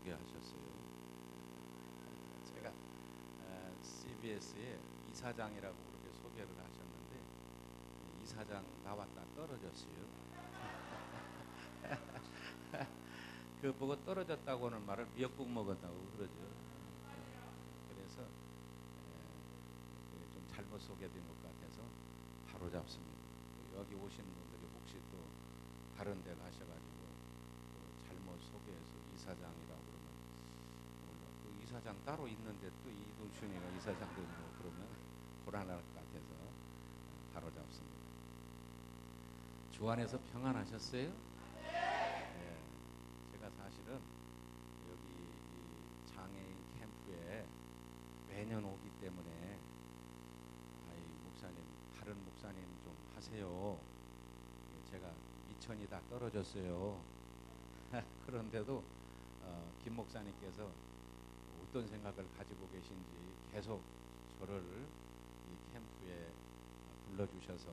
소개하셨어요. 제가 CBS의 이사장이라고 그렇게 소개를 하셨는데 이사장 나왔다 떨어졌어요. 그 보고 떨어졌다고는 말을 미역국 먹었다고 그러죠. 그래서 좀 잘못 소개된 것 같아서 바로 잡습니다. 여기 오신 분들이 혹시 또 다른 데 가셔가지고 또 잘못 소개해서 이사장이라고 그러면 몰라. 그 이사장 따로 있는데 또 이동춘이가 이사장 되고 그러면 곤란할 것 같아서 바로 잡습니다. 주 안에서 평안하셨어요? 제가 사실은 여기 이 장애인 캠프에 매년 오기 때문에 목사님, 다른 목사님 좀 하세요. 제가 미천이 다 떨어졌어요. 그런데도 김 목사님께서 어떤 생각을 가지고 계신지 계속 저를 이 캠프에 불러주셔서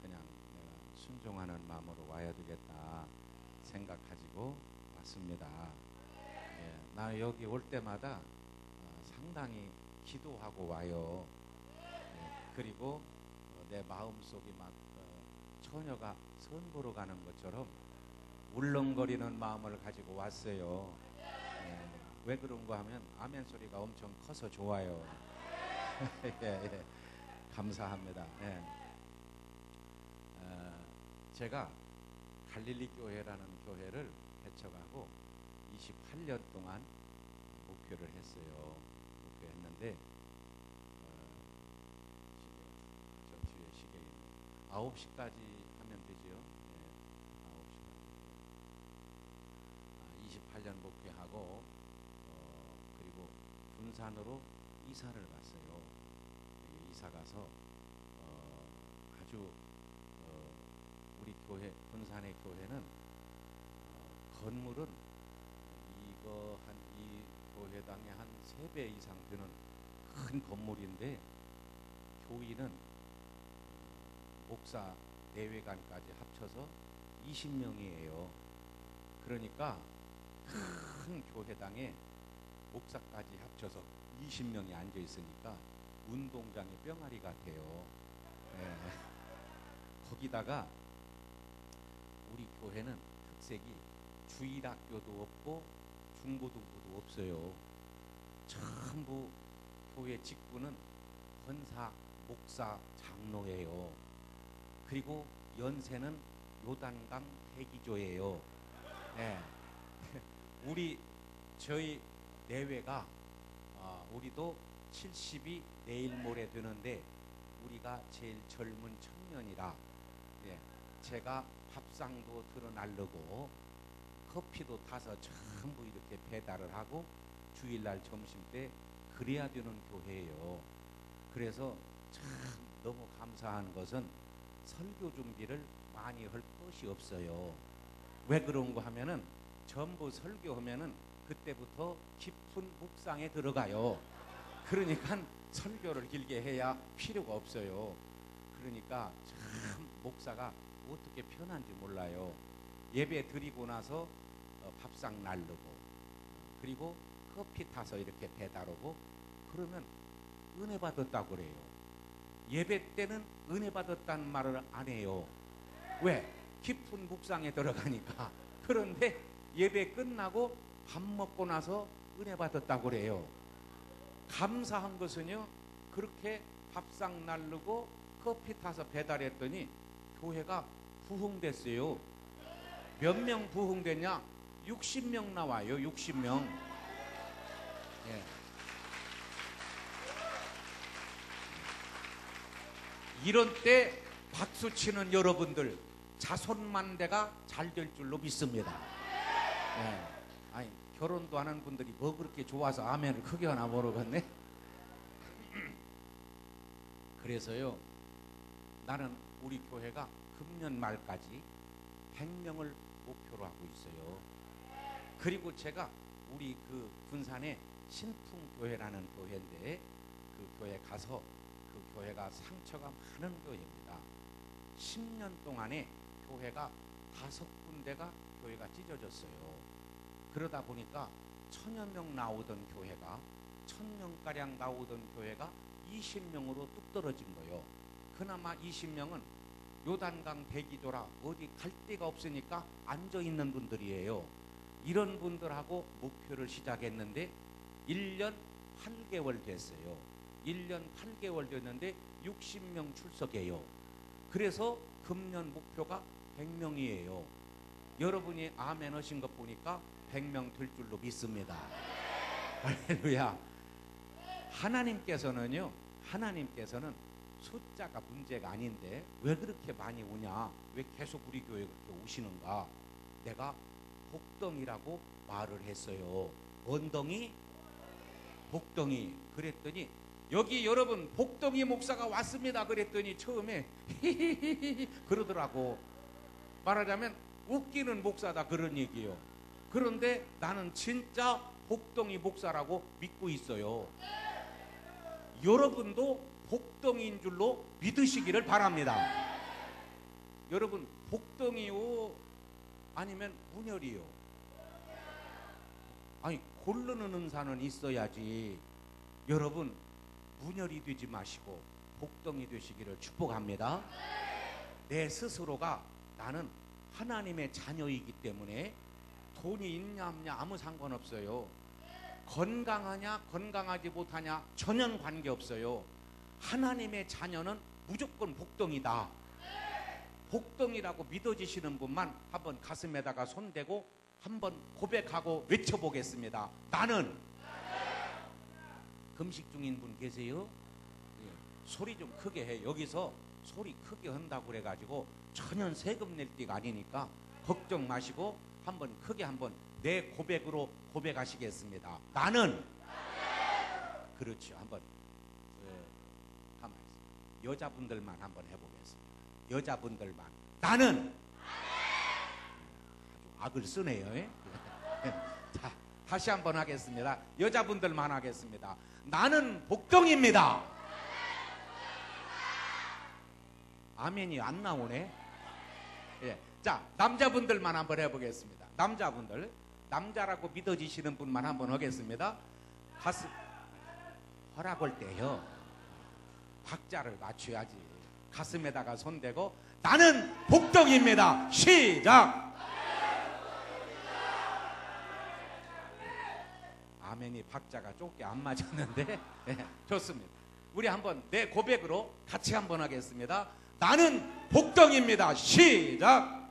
그냥 내가 순종하는 마음으로 와야 되겠다 생각 가지고 왔습니다. 나 여기 올 때마다 상당히 기도하고 와요. 그리고 내 마음속이 막 처녀가 선 보러 가는 것처럼 울렁거리는 마음을 가지고 왔어요. 왜 그런가 하면 아멘 소리가 엄청 커서 좋아요. 예, 감사합니다. 제가 갈릴리 교회라는 교회를 개척하고 28년 동안 목표를 했어요. 목표했는데 저 뒤에 시계 9시까지 하면 되죠. 9시까지 28년 목표하고 그리고 군산으로 이사를 갔어요. 이사 가서 아주 우리 교회, 군산의 교회는 건물은 이 교회당에 한 3배 이상 되는 큰 건물인데 교인은 목사 내외관까지 합쳐서 20명이에요. 그러니까 큰 교회당에 목사까지 합쳐서 20명이 앉아 있으니까 운동장의 뿅아리 같아요. 거기다가 우리 교회는 특색이 주일학교도 없고 중고등부도 없어요. 전부 교회 직구는 권사, 목사, 장로예요. 그리고 연세는 요단강 대기조예요. 저희 내외가 우리도 70이 내일 모레 되는데 우리가 제일 젊은 청년이라 제가 밥상도 들어날르고 커피도 타서 전부 이렇게 배달을 하고 주일날 점심때 그래야 되는 교회예요. 그래서 참 너무 감사한 것은 설교 준비를 많이 할 것이 없어요. 왜 그런가 하면은 전부 설교하면은 그때부터 깊은 묵상에 들어가요. 그러니까 설교를 길게 해야 필요가 없어요. 그러니까 참 목사가 어떻게 편한지 몰라요. 예배 드리고 나서 밥상 날르고 그리고 커피 타서 이렇게 배달 오고 그러면 은혜 받았다고 그래요. 예배 때는 은혜 받았다는 말을 안 해요. 왜? 깊은 묵상에 들어가니까. 그런데 예배 끝나고 밥 먹고 나서 은혜 받았다고 그래요. 감사한 것은요, 그렇게 밥상 날르고 커피 타서 배달했더니 교회가 부흥됐어요. 몇 명 부흥됐냐? 60명 나와요. 60명. 이런 때 박수치는 여러분들 자손만대가 잘 될 줄로 믿습니다. 아니, 결혼도 하는 분들이 뭐 그렇게 좋아서 아멘을 크게 하나 모르겠네. 그래서요, 나는 우리 교회가 금년 말까지 100명을 목표로 하고 있어요. 그리고 제가 우리 그 군산에 신풍교회라는 교회인데 그 교회 가서 그 교회가 상처가 많은 교회입니다. 10년 동안에 교회가 5군데가 교회가 찢어졌어요. 그러다 보니까 1000여 명 나오던 교회가 1000명가량 나오던 교회가 20명으로 뚝 떨어진 거예요. 그나마 20명은 요단강 대기조라 어디 갈 데가 없으니까 앉아있는 분들이에요. 이런 분들하고 목표를 시작했는데 1년 8개월 됐어요. 1년 8개월 됐는데 60명 출석해요. 그래서 금년 목표가 100명이에요. 여러분이 아멘 하신 것 보니까 100명 될 줄로 믿습니다. 할렐루야. 하나님께서는 숫자가 문제가 아닌데 왜 그렇게 많이 오냐, 왜 계속 우리 교회에 그렇게 오시는가. 내가 복덩이라고 말을 했어요. 원덩이? 복덩이. 그랬더니 여기 여러분 복덩이 목사가 왔습니다 그랬더니 처음에 히히히히 그러더라고. 말하자면 웃기는 목사다 그런 얘기예요. 그런데 나는 진짜 복덩이 목사라고 믿고 있어요. 여러분도 복덩이인 줄로 믿으시기를 바랍니다. 여러분 복덩이요 아니면 문혈이요? 아니 고르는 은사는 있어야지. 여러분 문혈이 되지 마시고 복덩이 되시기를 축복합니다. 내 스스로가 나는 하나님의 자녀이기 때문에 돈이 있냐 없냐 아무 상관없어요. 건강하냐 건강하지 못하냐 전혀 관계없어요. 하나님의 자녀는 무조건 복덩이다. 복덩이라고 믿어지시는 분만 한번 가슴에다가 손대고 한번 고백하고 외쳐보겠습니다. 나는. 금식 중인 분 계세요? 예, 소리 좀 크게 해. 여기서 소리 크게 한다고 그래가지고 전혀 세금 낼 띠가 아니니까 걱정 마시고 한번 크게 한번 내 고백으로 고백하시겠습니다. 나는. 그렇죠. 한번 가만히 있어요. 여자분들만 한번 해보겠습니다. 여자분들만. 나는. 아주 악을 쓰네요. 자, 다시 한번 하겠습니다. 여자분들만 하겠습니다. 나는 복덩이입니다. 아멘이 안 나오네. 예. 자, 남자분들만 한번 해보겠습니다. 남자분들, 남자라고 믿어지시는 분만 한번 하겠습니다. 가슴 허락할 때요 박자를 맞춰야지. 가슴에다가 손대고 나는 복덩이입니다. 시작. 아멘이 박자가 좁게 안 맞았는데 네, 좋습니다. 우리 한번 내 고백으로 같이 한번 하겠습니다. 나는 복덩이입니다. 시작.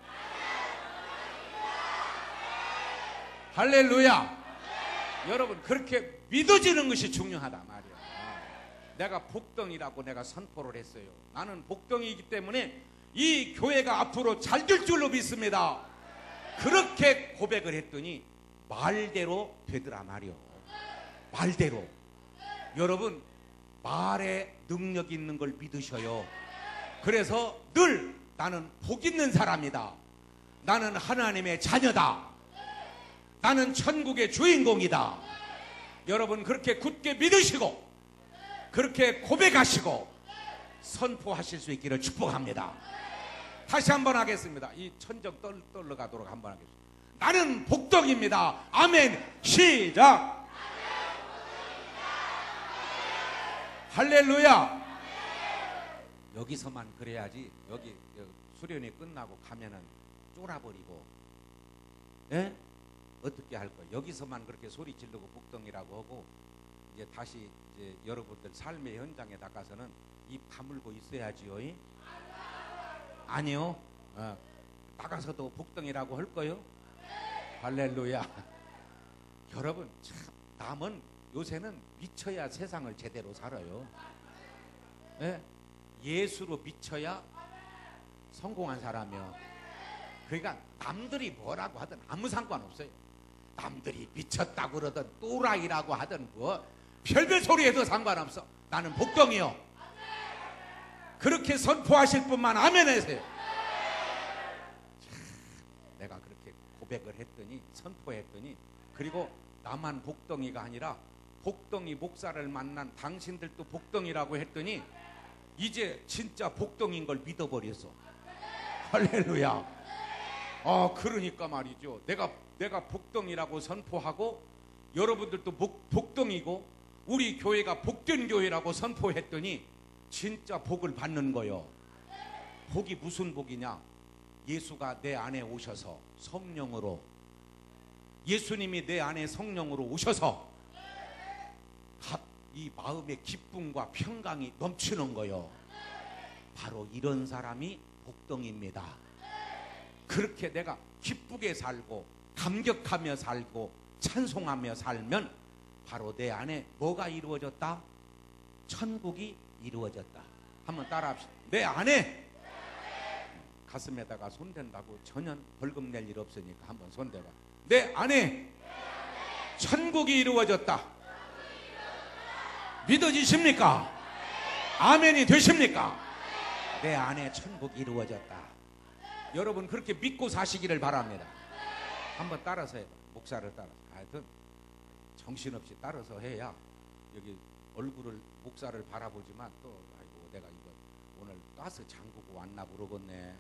할렐루야. 여러분 그렇게 믿어지는 것이 중요하다 말이야. 내가 복덩이라고 내가 선포를 했어요. 나는 복덩이이기 때문에 이 교회가 앞으로 잘 될 줄로 믿습니다. 그렇게 고백을 했더니 말대로 되더라 말이요. 말대로. 여러분 말에 능력 있는 걸 믿으셔요. 그래서 늘 나는 복 있는 사람이다. 나는 하나님의 자녀다. 나는 천국의 주인공이다. 여러분 그렇게 굳게 믿으시고 그렇게 고백하시고 선포하실 수 있기를 축복합니다. 다시 한번 하겠습니다. 이 천정 떨러 가도록 한번 하겠습니다. 나는 복덩이입니다. 아멘. 시작. 할렐루야. 여기서만 그래야지. 여기 수련회 끝나고 가면은 쫄아버리고, 예? 어떻게 할 거야? 여기서만 그렇게 소리 지르고 복덩이라고 하고 이제 다시 이제 여러분들 삶의 현장에 나가서는 입 다물고 있어야지요. 아니요. 나가서도 복덩이라고 할 거요. 할렐루야. 여러분 참 남은 요새는 미쳐야 세상을 제대로 살아요. 예? 예수로 미쳐야 성공한 사람이요. 그러니까 남들이 뭐라고 하든 아무 상관없어요. 남들이 미쳤다고 그러든 또라이라고 하든 뭐 별별 소리 해도 상관없어. 나는 복덩이요. 그렇게 선포하실 분만 아멘 하세요. 내가 그렇게 고백을 했더니 선포했더니 그리고 나만 복덩이가 아니라 복덩이 목사를 만난 당신들도 복덩이라고 했더니 이제 진짜 복덩이인 걸 믿어버렸어. 할렐루야. 그러니까 말이죠. 내가 복덩이라고 선포하고 여러분들도 복덩이고 우리 교회가 복된 교회라고 선포했더니 진짜 복을 받는 거요. 복이 무슨 복이냐? 예수가 내 안에 오셔서 성령으로, 예수님이 내 안에 성령으로 오셔서 이 마음의 기쁨과 평강이 넘치는 거요. 바로 이런 사람이 복덩이입니다. 그렇게 내가 기쁘게 살고 감격하며 살고 찬송하며 살면 바로 내 안에 뭐가 이루어졌다? 천국이 이루어졌다. 한번 따라합시다. 내 안에 가슴에다가 손댄다고 전혀 벌금 낼 일 없으니까 한번 손대봐. 내 안에 천국이 이루어졌다. 믿어지십니까? 아멘이 되십니까? 내 안에 천국이 이루어졌다. 여러분 그렇게 믿고 사시기를 바랍니다. 한번 따라서 해봐. 목사를 따라서. 하여튼 정신없이 따라서 해야 여기 얼굴을 목사를 바라보지만 또 아이고 내가 이거 오늘 가스 잠그고 왔나 모르겠네.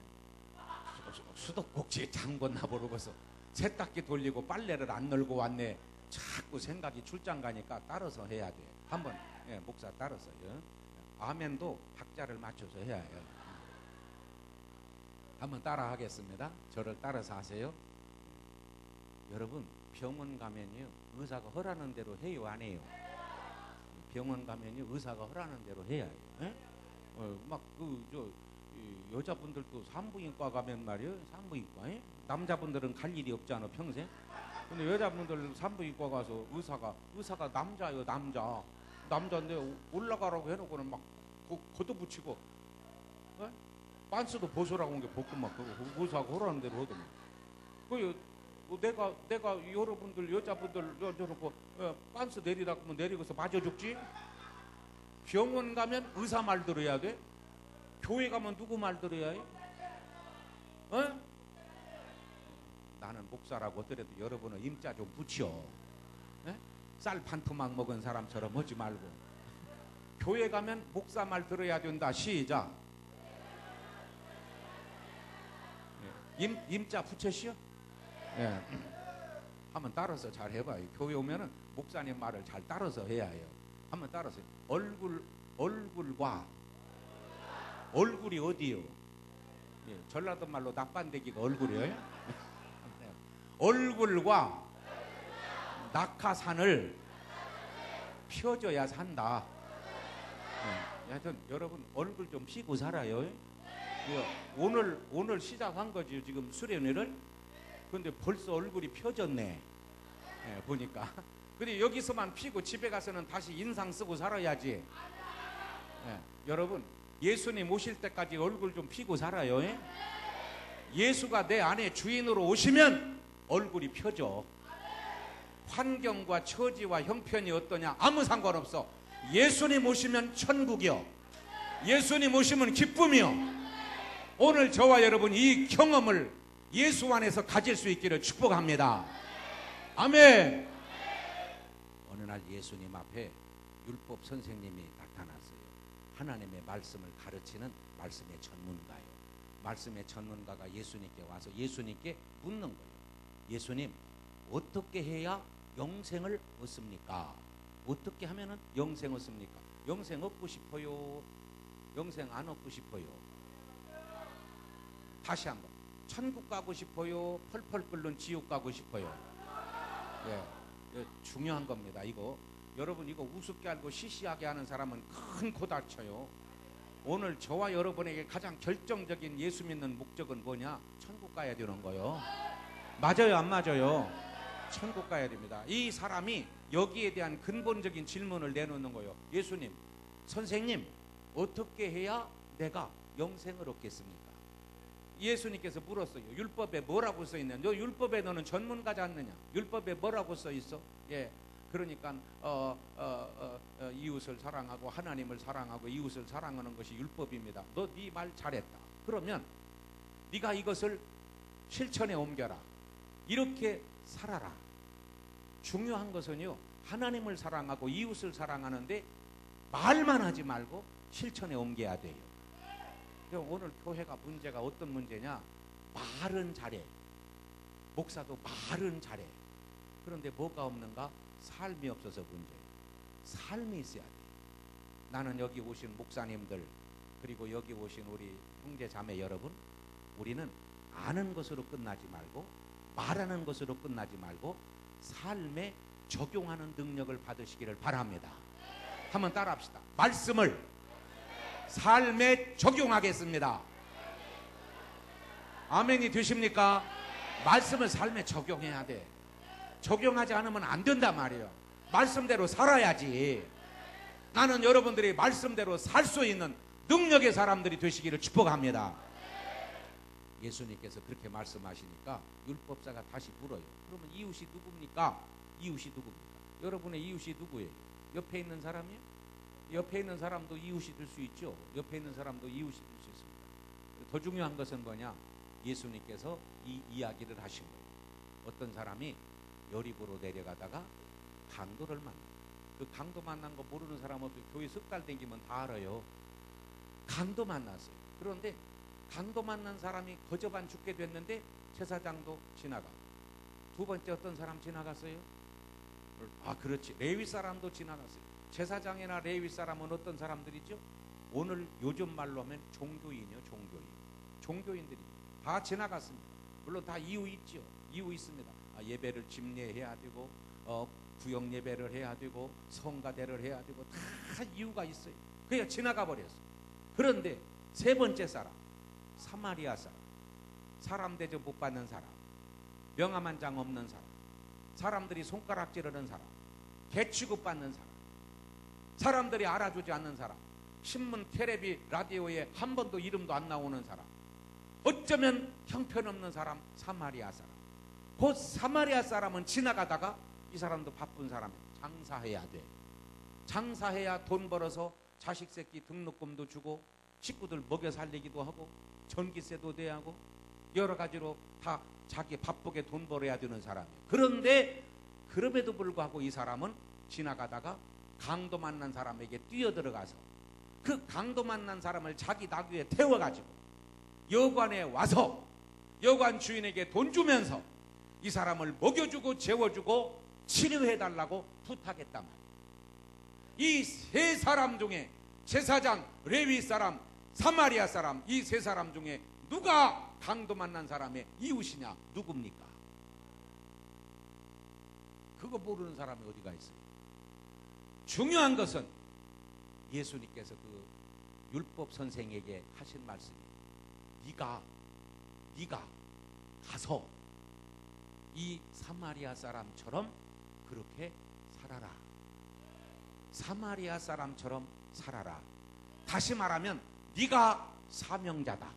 수도꼭지에 잠궜나 모르겠어. 세탁기 돌리고 빨래를 안 널고 왔네. 자꾸 생각이 출장 가니까 따라서 해야 돼. 한번 목사 따라서요. 아멘도 박자를 맞춰서 해야 해요. 한번 따라 하겠습니다. 저를 따라서 하세요. 여러분 병원 가면요 의사가 허라는 대로 해요, 안 해요? 병원 가면요 의사가 허라는 대로 해야 해요. 여자분들도 산부인과 가면 말이에요. 산부인과 남자분들은 갈 일이 없잖아 평생. 근데 여자분들 산부인과 가서 의사가 남자요, 남자인데 올라가라고 해놓고는 막 걷어붙이고 빤스도 벗으라고 한 게 벗고 막 의사가 허라는 대로 하더니 내가 여러분들 여자분들 여놓고 빤스 내리라고 하면 내리고서 맞아 죽지? 병원 가면 의사 말 들어야 돼? 교회 가면 누구 말 들어야 해? 나는 목사라고 하더라도 여러분은 임자 좀 붙여. 쌀 반토막 먹은 사람처럼 하지 말고. 교회 가면 목사 말 들어야 된다. 시작. 임자 붙여시오. 한번 따라서 잘 해봐요. 교회 오면은 목사님 말을 잘 따라서 해야 해요. 한번 따라서. 얼굴과 얼굴이 어디요? 전라도 말로 납반대기가 얼굴이에요. 얼굴과 낙하산을 펴줘야 산다. 하여튼 여러분 얼굴 좀 피고 살아요. 오늘 시작한 거지 지금 수련회를. 근데 벌써 얼굴이 펴졌네. 보니까. 근데 여기서만 피고 집에 가서는 다시 인상 쓰고 살아야지. 여러분 예수님 오실 때까지 얼굴 좀 피고 살아요. 예수가 내 안에 주인으로 오시면 얼굴이 펴져. 환경과 처지와 형편이 어떠냐 아무 상관없어. 예수님 오시면 천국이요. 예수님 오시면 기쁨이요. 오늘 저와 여러분 이 경험을 예수 안에서 가질 수 있기를 축복합니다. 아멘. 어느 날 예수님 앞에 율법 선생님이 나타났어요. 하나님의 말씀을 가르치는 말씀의 전문가예요. 말씀의 전문가가 예수님께 와서 예수님께 묻는 거예요. 예수님, 어떻게 해야 영생을 얻습니까? 어떻게 하면은 영생 얻습니까? 영생 얻고 싶어요? 영생 안 얻고 싶어요? 다시 한번. 천국 가고 싶어요? 펄펄 끓는 지옥 가고 싶어요? 중요한 겁니다. 이거 여러분 이거 우습게 알고 시시하게 하는 사람은 큰 코 다쳐요. 오늘 저와 여러분에게 가장 결정적인 예수 믿는 목적은 뭐냐? 천국 가야 되는 거요. 맞아요, 안 맞아요? 천국 가야 됩니다. 이 사람이 여기에 대한 근본적인 질문을 내놓는 거예요. 예수님, 선생님, 어떻게 해야 내가 영생을 얻겠습니까? 예수님께서 물었어요. 율법에 뭐라고 써 있냐? 너 율법에 너는 전문가지 않느냐? 율법에 뭐라고 써 있어? 그러니까 이웃을 사랑하고 하나님을 사랑하고 이웃을 사랑하는 것이 율법입니다. 너 네 말 잘했다. 그러면 네가 이것을 실천에 옮겨라. 이렇게 살아라. 중요한 것은요, 하나님을 사랑하고 이웃을 사랑하는데 말만 하지 말고 실천에 옮겨야 돼요. 오늘 교회가 문제가 어떤 문제냐? 말은 잘해. 목사도 말은 잘해. 그런데 뭐가 없는가? 삶이 없어서 문제예요. 삶이 있어야 돼. 나는 여기 오신 목사님들, 그리고 여기 오신 우리 형제 자매 여러분, 우리는 아는 것으로 끝나지 말고, 말하는 것으로 끝나지 말고, 삶에 적용하는 능력을 받으시기를 바랍니다. 한번 따라합시다. 말씀을 삶에 적용하겠습니다. 아멘이 되십니까? 말씀을 삶에 적용해야 돼. 적용하지 않으면 안 된단 말이에요. 말씀대로 살아야지. 나는 여러분들이 말씀대로 살 수 있는 능력의 사람들이 되시기를 축복합니다. 예수님께서 그렇게 말씀하시니까 율법사가 다시 물어요. 그러면 이웃이 누굽니까? 이웃이 누굽니까? 여러분의 이웃이 누구예요? 옆에 있는 사람이요? 옆에 있는 사람도 이웃이 될 수 있죠. 옆에 있는 사람도 이웃이 될 수 있습니다. 더 중요한 것은 뭐냐? 예수님께서 이 이야기를 하신 거예요. 어떤 사람이 여리고로 내려가다가 강도를 만나요. 그 강도 만난 거 모르는 사람은 교회 석 달 댕기면 다 알아요. 강도 만났어요. 그런데 강도 만난 사람이 거저반 죽게 됐는데 제사장도 지나가고, 두 번째 어떤 사람 지나갔어요? 아, 그렇지. 레위 사람도 지나갔어요. 제사장이나 레위 사람은 어떤 사람들이죠? 오늘 요즘 말로 하면 종교인이요, 종교인. 종교인들이 다 지나갔습니다. 물론 다 이유 있죠. 이유 있습니다. 예배를 집례해야 되고, 구역 예배를 해야 되고, 성가대를 해야 되고, 다 이유가 있어요. 그냥 지나가 버렸어요. 그런데 세 번째 사람, 사마리아 사람, 사람 대접 못 받는 사람, 명함 한 장 없는 사람, 사람들이 손가락 찌르는 사람, 개 취급받는 사람, 사람들이 알아주지 않는 사람, 신문, 텔레비, 라디오에 한 번도 이름도 안 나오는 사람, 어쩌면 형편없는 사람, 사마리아 사람. 그 사마리아 사람은 지나가다가 이 사람도 바쁜 사람이에요. 장사해야 돼. 장사해야 돈 벌어서 자식 새끼 등록금도 주고 식구들 먹여 살리기도 하고 전기세도 내야 하고 여러 가지로 다 자기 바쁘게 돈 벌어야 되는 사람이에요. 그런데 그럼에도 불구하고 이 사람은 지나가다가 강도 만난 사람에게 뛰어들어가서 그 강도 만난 사람을 자기 나귀에 태워가지고 여관에 와서 여관 주인에게 돈 주면서 이 사람을 먹여주고 재워주고 치료해달라고 부탁했단 말이에요. 이 세 사람 중에 제사장, 레위 사람, 사마리아 사람, 이 세 사람 중에 누가 강도 만난 사람의 이웃이냐? 누굽니까? 그거 모르는 사람이 어디가 있어요? 중요한 것은 예수님께서 그 율법 선생에게 하신 말씀이 네가 가서 이 사마리아 사람처럼 그렇게 살아라. 사마리아 사람처럼 살아라. 다시 말하면 네가 사명자다.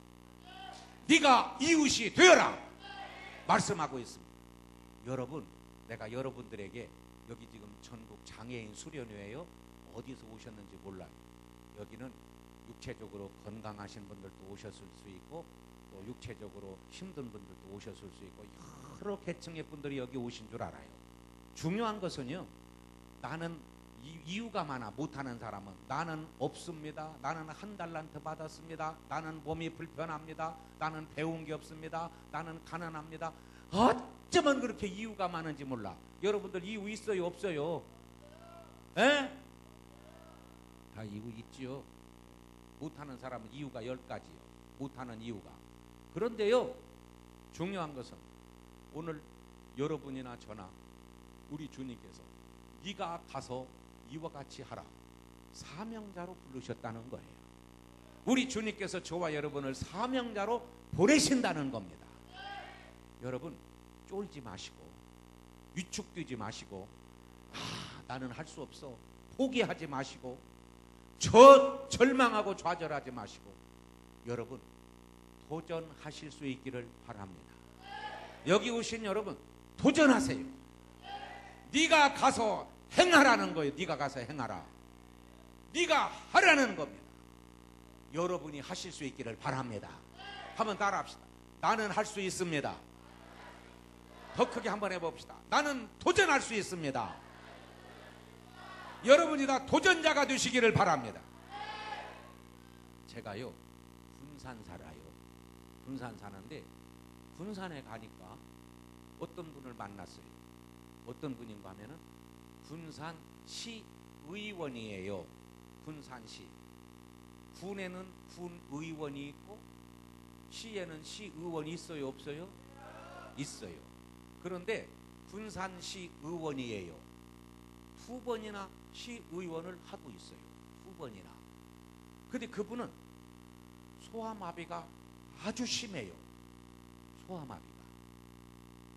네가 이웃이 되어라. 말씀하고 있습니다. 여러분, 내가 여러분들에게 여기 지금 전국 장애인 수련회예요. 어디서 오셨는지 몰라요. 여기는 육체적으로 건강하신 분들도 오셨을 수 있고 또 육체적으로 힘든 분들도 오셨을 수 있고 여러 계층의 분들이 여기 오신 줄 알아요. 중요한 것은요, 나는 이유가 많아. 못하는 사람은 나는 없습니다. 나는 한 달란트 받았습니다. 나는 몸이 불편합니다. 나는 배운 게 없습니다. 나는 가난합니다. 어쩌면 그렇게 이유가 많은지 몰라. 여러분들 이유 있어요, 없어요? 에? 다 이유 있지요. 못하는 사람은 이유가 10가지요. 못하는 이유가. 그런데요, 중요한 것은 오늘 여러분이나 저나 우리 주님께서 네가 가서 이와 같이 하라. 사명자로 부르셨다는 거예요. 우리 주님께서 저와 여러분을 사명자로 보내신다는 겁니다. 여러분, 쫄지 마시고 위축되지 마시고 나는 할 수 없어 포기하지 마시고 절망하고 좌절하지 마시고 여러분 도전하실 수 있기를 바랍니다. 여기 오신 여러분 도전하세요. 네가 가서 행하라는 거예요. 네가 가서 행하라. 네가 하라는 겁니다. 여러분이 하실 수 있기를 바랍니다. 한번 따라합시다. 나는 할 수 있습니다. 더 크게 한번 해봅시다. 나는 도전할 수 있습니다. 여러분이 다 도전자가 되시기를 바랍니다. 제가요 군산 살아요. 군산 사는데 군산에 가니까 어떤 분을 만났어요. 어떤 분인가 하면은 군산시 의원이에요. 군산시. 군에는 군의원이 있고 시에는 시의원이 있어요, 없어요? 있어요. 그런데 군산시 의원이에요. 2번이나 시의원을 하고 있어요. 2번이나. 근데 그분은 소아마비가 아주 심해요.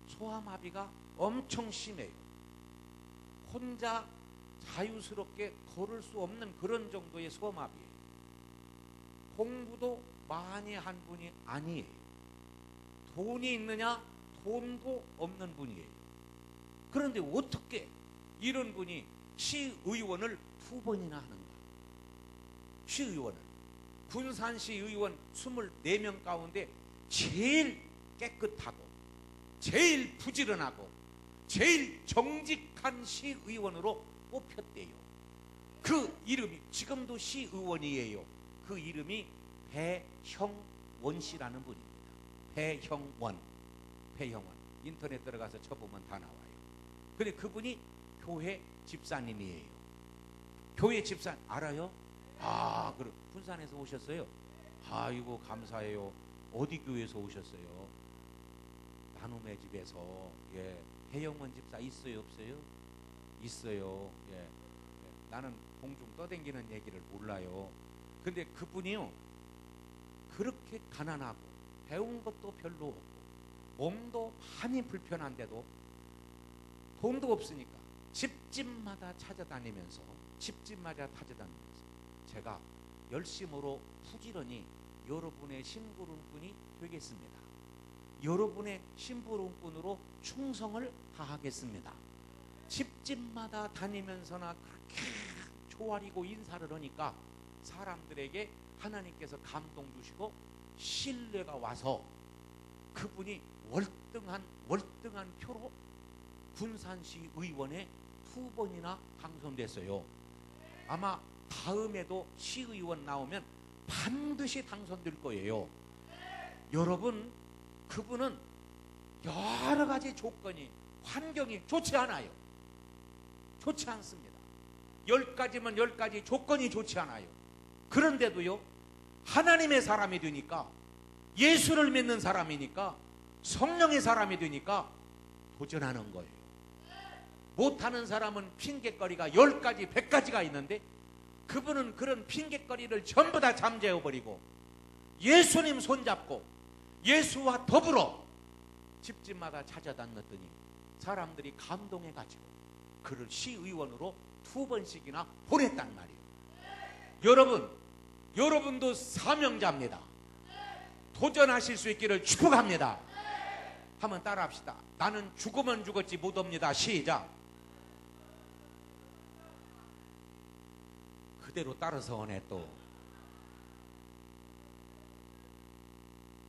소아마비가 엄청 심해요. 혼자 자유스럽게 걸을 수 없는 그런 정도의 소아마비예요. 공부도 많이 한 분이 아니에요. 돈이 있느냐? 돈도 없는 분이에요. 그런데 어떻게 이런 분이 시의원을 2번이나 하는가? 시의원을. 군산시 의원 24명 가운데 제일 깨끗하고 제일 부지런하고 제일 정직한 시의원으로 뽑혔대요. 그 이름이 지금도 시의원이에요. 그 이름이 배형원 씨라는 분입니다. 배형원. 인터넷 들어가서 쳐보면 다 나와요. 근데 그분이 교회 집사님이에요. 교회 집사 알아요? 아, 그럼 군산에서 오셨어요? 아이고 감사해요. 어디 교회에서 오셨어요? 나눔의 집에서. 예. 배형원 집사 있어요, 없어요? 있어요. 예. 나는 공중 떠댕기는 얘기를 몰라요. 근데 그분이요, 그렇게 가난하고 배운 것도 별로 없고 몸도 많이 불편한데도 돈도 없으니까 집집마다 찾아다니면서 제가 열심으로 부지런히 여러분의 심부름꾼이 되겠습니다. 여러분의 심부름꾼으로 충성을 다하겠습니다. 집집마다 다니면서나 그렇게 조아리고 인사를 하니까 사람들에게 하나님께서 감동 주시고 신뢰가 와서 그분이 월등한 표로 군산시 의원에 2번이나 당선됐어요. 아마 다음에도 시의원 나오면 반드시 당선될 거예요. 여러분, 그분은 여러 가지 조건이, 환경이 좋지 않아요. 좋지 않습니다. 10가지면 10가지 조건이 좋지 않아요. 그런데도요, 하나님의 사람이 되니까, 예수를 믿는 사람이니까, 성령의 사람이 되니까 도전하는 거예요. 못하는 사람은 핑계거리가 10가지, 100가지가 있는데 그분은 그런 핑계거리를 전부 다 잠재워버리고 예수님 손잡고 예수와 더불어 집집마다 찾아다녔더니 사람들이 감동해가지고 그를 시의원으로 2번씩이나 보냈단 말이에요. 여러분도 사명자입니다. 도전하실 수 있기를 축복합니다. 한번 따라합시다. 나는 죽으면 죽었지 못 옵니다. 시작. 그대로 따라서 오네. 또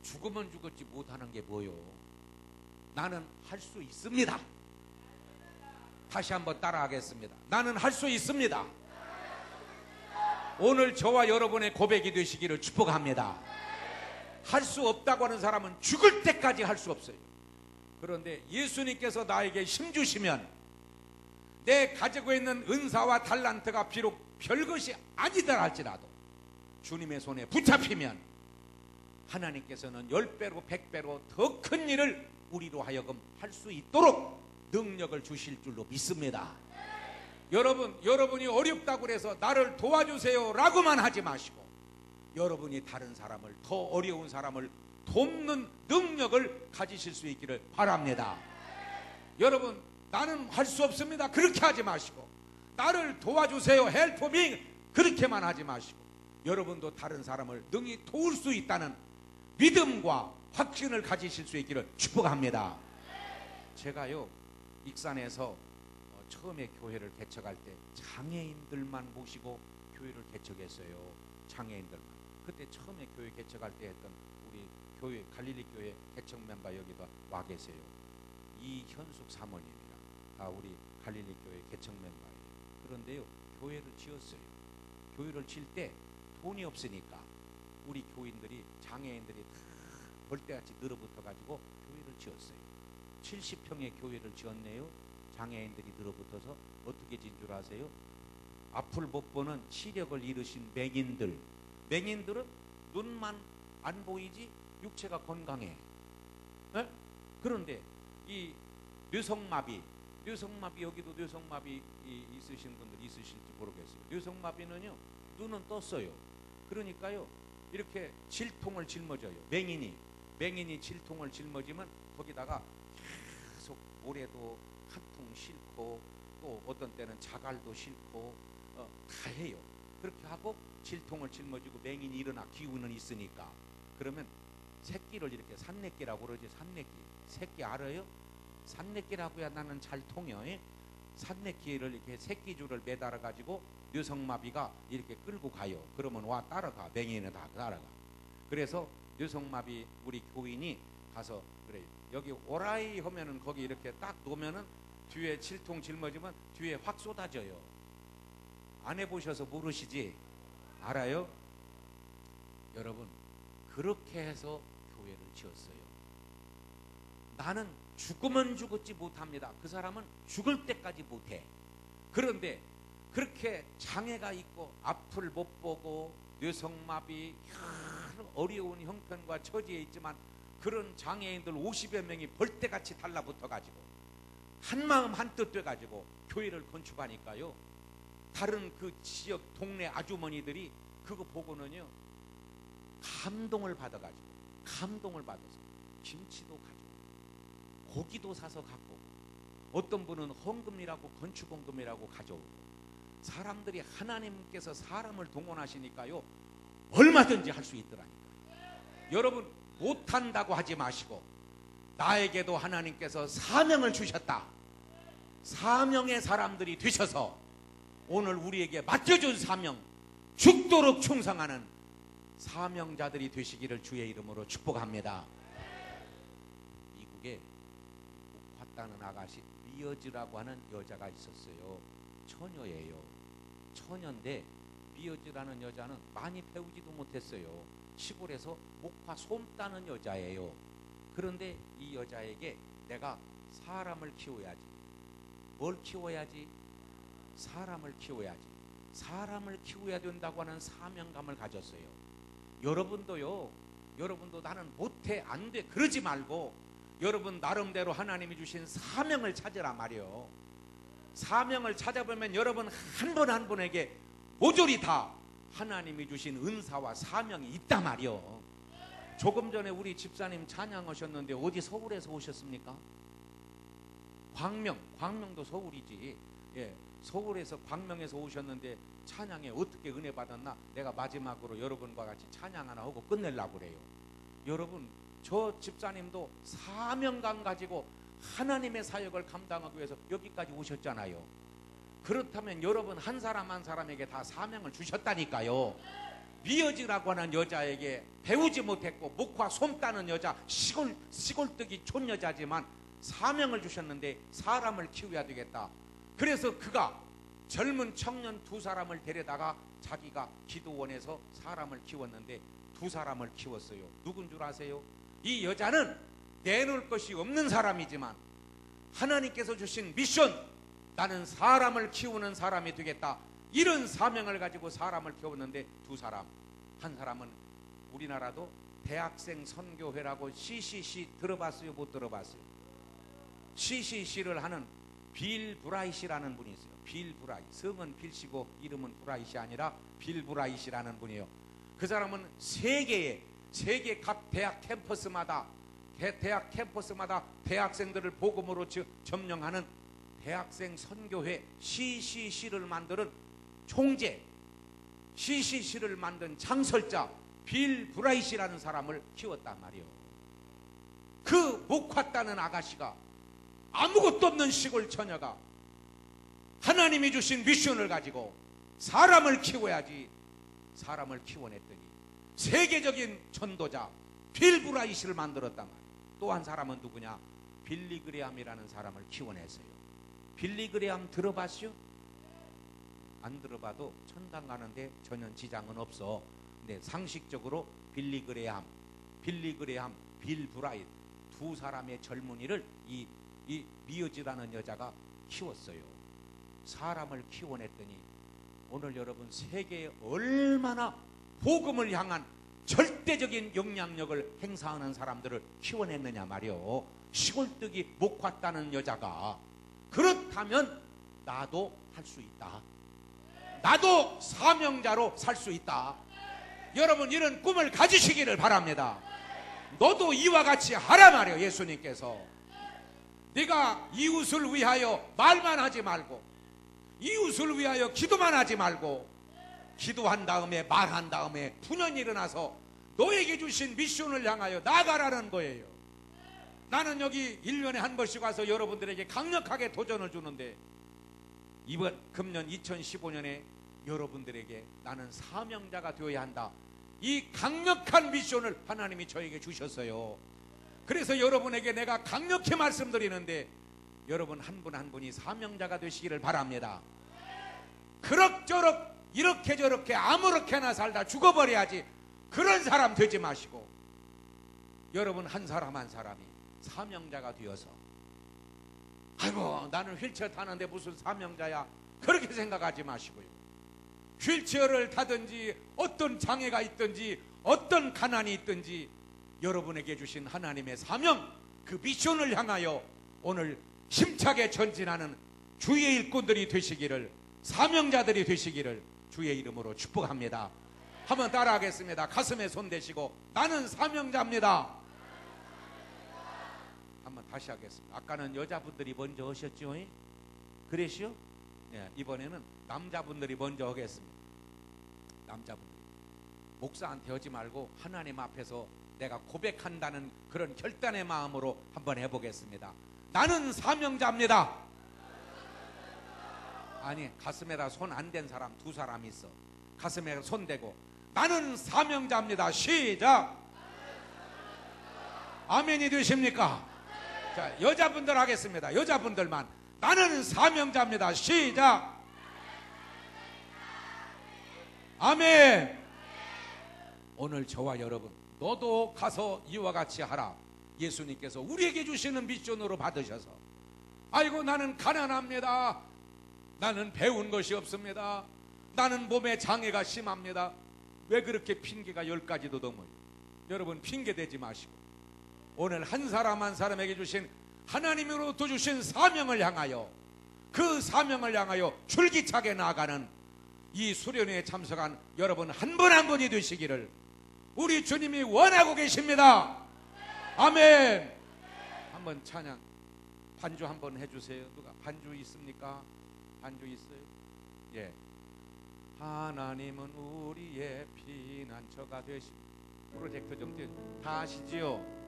죽으면 죽었지 못하는 게 뭐요? 나는 할 수 있습니다. 다시 한번 따라하겠습니다. 나는 할 수 있습니다. 오늘 저와 여러분의 고백이 되시기를 축복합니다. 할 수 없다고 하는 사람은 죽을 때까지 할 수 없어요. 그런데 예수님께서 나에게 힘 주시면 내 가지고 있는 은사와 달란트가 비록 별것이 아니더라 할지라도 주님의 손에 붙잡히면 하나님께서는 10배로 100배로 더 큰 일을 우리로 하여금 할 수 있도록 능력을 주실 줄로 믿습니다. 여러분이 어렵다고 해서 나를 도와주세요 라고만 하지 마시고 여러분이 다른 사람을, 더 어려운 사람을 돕는 능력을 가지실 수 있기를 바랍니다. 여러분, 나는 할 수 없습니다 그렇게 하지 마시고 나를 도와주세요 help me 그렇게만 하지 마시고 여러분도 다른 사람을 능히 도울 수 있다는 믿음과 확신을 가지실 수 있기를 축복합니다. 제가요, 익산에서 처음에 교회를 개척할 때 장애인들만 모시고 교회를 개척했어요. 장애인들만. 그때 처음에 교회 개척할 때 했던 우리 교회 갈릴리 교회 개척 멤버 여기도 와 계세요. 이현숙 사모님이랑 다 우리 갈릴리 교회 개척 멤버예요. 그런데요, 교회를 지었어요. 교회를 질 때 돈이 없으니까 우리 교인들이, 장애인들이 다 벌떼같이 늘어붙어 가지고 교회를 지었어요. 70평의 교회를 지었네요. 장애인들이 들어붙어서. 어떻게 지은 줄 아세요? 앞을 못 보는 시력을 잃으신 맹인들. 맹인들은 눈만 안 보이지 육체가 건강해. 네? 그런데 이 뇌성마비 여기도 뇌성마비 있으신 분들 있으실지 모르겠어요. 뇌성마비는요, 눈은 떴어요. 그러니까요, 이렇게 질통을 짊어져요. 맹인이 질통을 짊어지면 거기다가 계속 모래도 한 통 싣고 또 어떤 때는 자갈도 싣고 다 해요. 그렇게 하고 질통을 짊어지고 맹인이 일어나 기운은 있으니까. 그러면 새끼를 이렇게 산내끼라고 그러지. 산내끼. 새끼 알아요? 산내끼라고 해야 나는 잘 통해요. 산내끼를 이렇게 새끼줄을 매달아 가지고 뇌성마비가 이렇게 끌고 가요. 그러면 와 따라가. 맹인은 다 따라가. 그래서 뇌성마비 우리 교인이 가서 그래요. 여기 오라이 하면은 거기 이렇게 딱 놓으면은 뒤에 질통 짊어지면 뒤에 확 쏟아져요. 안 해보셔서 모르시지? 알아요? 여러분, 그렇게 해서 교회를 지었어요. 나는 죽으면 죽었지 못합니다. 그 사람은 죽을 때까지 못해. 그런데 그렇게 장애가 있고 앞을 못 보고 뇌성마비 어려운 형편과 처지에 있지만 그런 장애인들 50여 명이 벌떼같이 달라붙어 가지고 한마음 한뜻 돼 가지고 교회를 건축하니까요, 다른 그 지역 동네 아주머니들이 그거 보고는요 감동을 받아서 김치도 가져오고 고기도 사서 갖고 어떤 분은 헌금이라고 건축헌금이라고 가져오고. 사람들이 하나님께서 사람을 동원하시니까요 얼마든지 할 수 있더라니까. 여러분, 못한다고 하지 마시고 나에게도 하나님께서 사명을 주셨다. 사명의 사람들이 되셔서 오늘 우리에게 맡겨준 사명, 죽도록 충성하는 사명자들이 되시기를 주의 이름으로 축복합니다. 미국에 봤다는 아가씨 미어즈라고 하는 여자가 있었어요. 처녀예요. 처녀인데 미어즈라는 여자는 많이 배우지도 못했어요. 시골에서 목화 솜 따는 여자예요. 그런데 이 여자에게 내가 사람을 키워야지. 뭘 키워야지? 사람을 키워야지. 사람을 키워야 된다고 하는 사명감을 가졌어요. 여러분도 나는 못해, 안 돼, 그러지 말고 여러분 나름대로 하나님이 주신 사명을 찾으라 말이요. 사명을 찾아보면 여러분 한 분 한 분에게 모조리 다 하나님이 주신 은사와 사명이 있단 말이요. 조금 전에 우리 집사님 찬양하셨는데 어디 서울에서 오셨습니까? 광명도 서울이지. 예, 서울에서 광명에서 오셨는데 찬양에 어떻게 은혜 받았나? 내가 마지막으로 여러분과 같이 찬양 하나 하고 끝내려고 그래요. 여러분, 저 집사님도 사명감 가지고 하나님의 사역을 감당하기 위해서 여기까지 오셨잖아요. 그렇다면 여러분 한 사람 한 사람에게 다 사명을 주셨다니까요. 미어지라고 하는 여자에게 배우지 못했고 목화 솜 따는 여자, 시골뜨기 촌 여자지만 사명을 주셨는데 사람을 키워야 되겠다. 그래서 그가 젊은 청년 두 사람을 데려다가 자기가 기도원에서 사람을 키웠는데 두 사람을 키웠어요. 누군 줄 아세요? 이 여자는 내놓을 것이 없는 사람이지만 하나님께서 주신 미션, 나는 사람을 키우는 사람이 되겠다, 이런 사명을 가지고 사람을 키웠는데 두 사람. 한 사람은 우리나라도 대학생 선교회라고 CCC 들어봤어요? 못 들어봤어요? CCC를 하는 빌 브라이시라는 분이 있어요. 빌 브라이. 성은 빌시고 이름은 브라이시 아니라 빌 브라이시라는 분이에요. 그 사람은 세계 각 대학 캠퍼스마다 대학생들을 복음으로 점령하는 대학생 선교회 CCC를 만드는 총재, CCC를 만든 창설자 빌 브라이시라는 사람을 키웠단 말이에요. 그 목화 따는 아가씨가, 아무것도 없는 시골 처녀가 하나님이 주신 미션을 가지고 사람을 키워야지 사람을 키워냈더니 세계적인 전도자 빌 브라이시를 만들었단 말이에요. 또 한 사람은 누구냐? 빌리 그레함이라는 사람을 키워냈어요. 빌리 그레함 들어봤어요? 안 들어봐도 천당 가는데 전혀 지장은 없어. 근데 상식적으로 빌리 그레함, 빌 브라이 두 사람의 젊은이를 이 미어지라는 여자가 키웠어요. 사람을 키워냈더니 오늘 여러분 세계에 얼마나 복음을 향한 절대적인 영향력을 행사하는 사람들을 키워냈느냐 말이요. 시골뜨기 목화따는 여자가 그렇다면 나도 할 수 있다. 나도 사명자로 살 수 있다. 여러분 이런 꿈을 가지시기를 바랍니다. 너도 이와 같이 하라 말이요. 예수님께서 네가 이웃을 위하여 말만 하지 말고 이웃을 위하여 기도만 하지 말고 기도한 다음에 말한 다음에 분연히 일어나서 너에게 주신 미션을 향하여 나가라는 거예요. 나는 여기 1년에 한 번씩 와서 여러분들에게 강력하게 도전을 주는데 이번 금년 2015년에 여러분들에게 나는 사명자가 되어야 한다. 이 강력한 미션을 하나님이 저에게 주셨어요. 그래서 여러분에게 내가 강력히 말씀드리는데 여러분 한 분 한 분이 사명자가 되시기를 바랍니다. 그럭저럭 이렇게 저렇게 아무렇게나 살다 죽어버려야지 그런 사람 되지 마시고 여러분 한 사람 한 사람이 사명자가 되어서 아이고 나는 휠체어 타는데 무슨 사명자야 그렇게 생각하지 마시고요. 휠체어를 타든지 어떤 장애가 있든지 어떤 가난이 있든지 여러분에게 주신 하나님의 사명 그 미션을 향하여 오늘 힘차게 전진하는 주의 일꾼들이 되시기를 사명자들이 되시기를 주의 이름으로 축복합니다. 한번 따라하겠습니다. 가슴에 손 대시고 나는 사명자입니다. 한번 다시 하겠습니다. 아까는 여자분들이 먼저 하셨죠? 그랬시요? 네, 이번에는 남자분들이 먼저 하겠습니다. 남자분들이 목사한테 하지 말고 하나님 앞에서 내가 고백한다는 그런 결단의 마음으로 한번 해보겠습니다. 나는 사명자입니다. 아니 가슴에다 손 안 댄 사람 두 사람 있어. 가슴에 손 대고 나는 사명자입니다. 시작. 아멘이 되십니까? 자, 여자분들 하겠습니다. 여자분들만 나는 사명자입니다. 시작. 아멘. 오늘 저와 여러분 너도 가서 이와 같이 하라. 예수님께서 우리에게 주시는 미션으로 받으셔서 아이고 나는 가난합니다. 나는 배운 것이 없습니다. 나는 몸에 장애가 심합니다. 왜 그렇게 핑계가 10가지도 넘어요? 여러분 핑계 대지 마시고 오늘 한 사람 한 사람에게 주신 하나님으로부터 주신 사명을 향하여 그 사명을 향하여 줄기차게 나아가는 이 수련회에 참석한 여러분 한 분 한 분이 되시기를 우리 주님이 원하고 계십니다. 아멘. 한번 찬양 반주 한번 해주세요. 누가 반주 있습니까? 반주 있어요? 예. 하나님은 우리의 피난처가 되시 프로젝트 좀 다 아시지요?